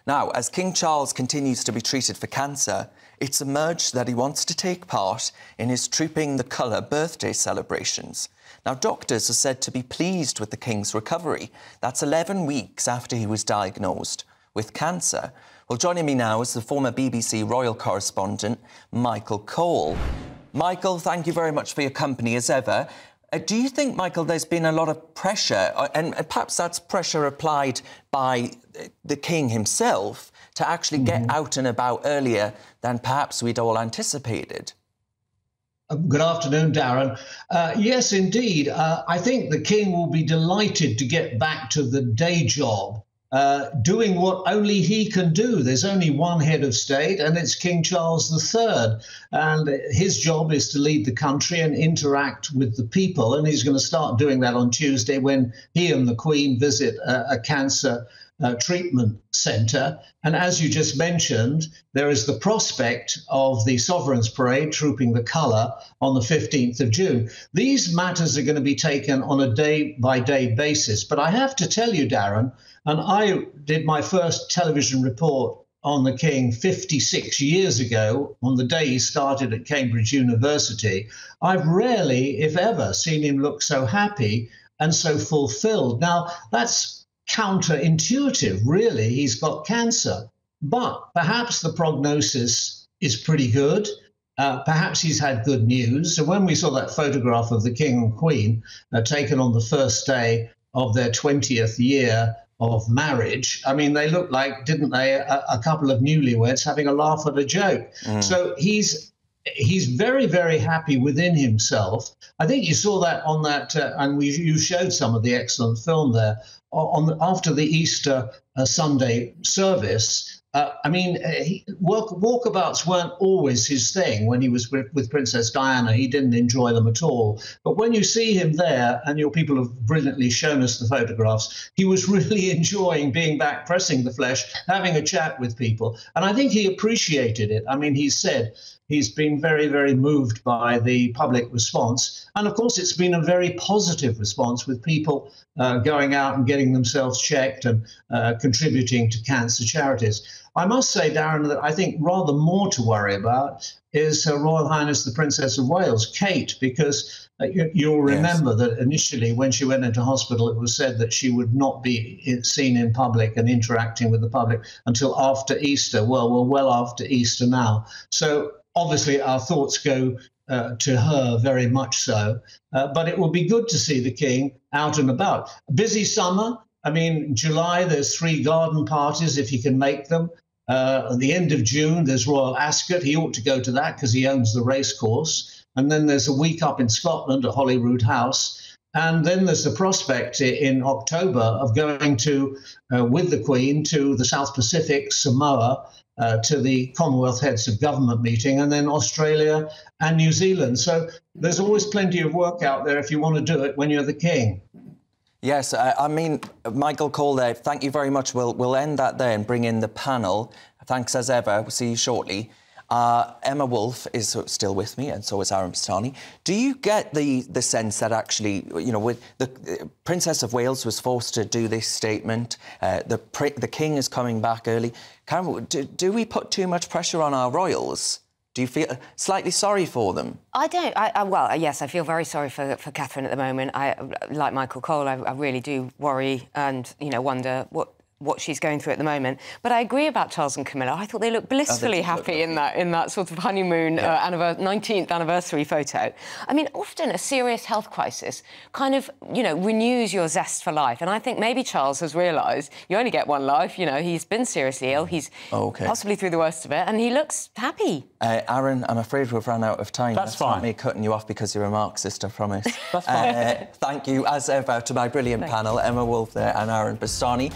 Now, as King Charles continues to be treated for cancer, it's emerged that he wants to take part in his Trooping the Colour birthday celebrations. Now, doctors are said to be pleased with the King's recovery. That's 11 weeks after he was diagnosed with cancer. Well, joining me now is the former BBC Royal Correspondent, Michael Cole. Michael, thank you very much for your company, as ever. Do you think, Michael, there's been a lot of pressure, and perhaps that's pressure applied by the King himself, to actually get out and about earlier than perhaps we'd all anticipated? Good afternoon, Darren. Yes, indeed. I think the King will be delighted to get back to the day job, doing what only he can do. There's only one head of state, and it's King Charles III. And his job is to lead the country and interact with the people. And he's going to start doing that on Tuesday when he and the Queen visit a cancer treatment centre. And as you just mentioned, there is the prospect of the Sovereign's Parade, Trooping the Colour, on the 15th of June. These matters are going to be taken on a day-by-day basis. But I have to tell you, Darren, and I did my first television report on the King 56 years ago, on the day he started at Cambridge University. I've rarely, if ever, seen him look so happy and so fulfilled. Now, that's counterintuitive, really. He's got cancer, but perhaps the prognosis is pretty good. Perhaps he's had good news. So when we saw that photograph of the King and Queen taken on the first day of their 20th year of marriage, I mean, they looked like, didn't they, a couple of newlyweds having a laugh at a joke. So he's very, very happy within himself. I think you saw that on that, and you showed some of the excellent film there, after the Easter Sunday service. I mean, walkabouts weren't always his thing. When he was with Princess Diana, he didn't enjoy them at all. But when you see him there, and your people have brilliantly shown us the photographs, he was really enjoying being back, pressing the flesh, having a chat with people. And I think he appreciated it. I mean, he said he's been very, very moved by the public response. And of course, it's been a very positive response, with people going out and getting themselves checked and contributing to cancer charities. I must say, Darren, that I think rather more to worry about is Her Royal Highness the Princess of Wales, Kate, because you'll remember that initially when she went into hospital, it was said that she would not be seen in public and interacting with the public until after Easter. Well, we're well after Easter now. So obviously our thoughts go to her, very much so. But it will be good to see the King out and about. Busy summer. I mean, July, there's 3 garden parties, if he can make them. At the end of June, there's Royal Ascot. He ought to go to that because he owns the racecourse. And then there's a week up in Scotland at Holyrood House. And then there's the prospect in October of going to, with the Queen, to the South Pacific, Samoa, to the Commonwealth Heads of Government meeting, and then Australia and New Zealand. So there's always plenty of work out there if you want to do it when you're the King. Yes, I mean, Michael Cole there, thank you very much. We'll end that there and bring in the panel. Thanks as ever. We'll see you shortly. Emma Wolfe is still with me, and so is Aaron Bastani. Do you get the sense that actually, you know, with the Princess of Wales was forced to do this statement, the King is coming back early. Do we put too much pressure on our royals? Do you feel slightly sorry for them? I don't. Well, yes, I feel very sorry for Catherine at the moment. Like Michael Cole, I really do worry and, you know, wonder what she's going through at the moment. But I agree about Charles and Camilla. I thought they looked blissfully happy in that sort of honeymoon 19th anniversary photo. I mean, often a serious health crisis kind of, you know, renews your zest for life. And I think maybe Charles has realised you only get one life. You know, he's been seriously ill. He's possibly through the worst of it, and he looks happy. Aaron, I'm afraid we've run out of time. That's fine. Not me cutting you off because you're a Marxist, I promise. That's fine. Thank you, as ever, to my brilliant panel, Emma Wolfe there and Aaron Bastani.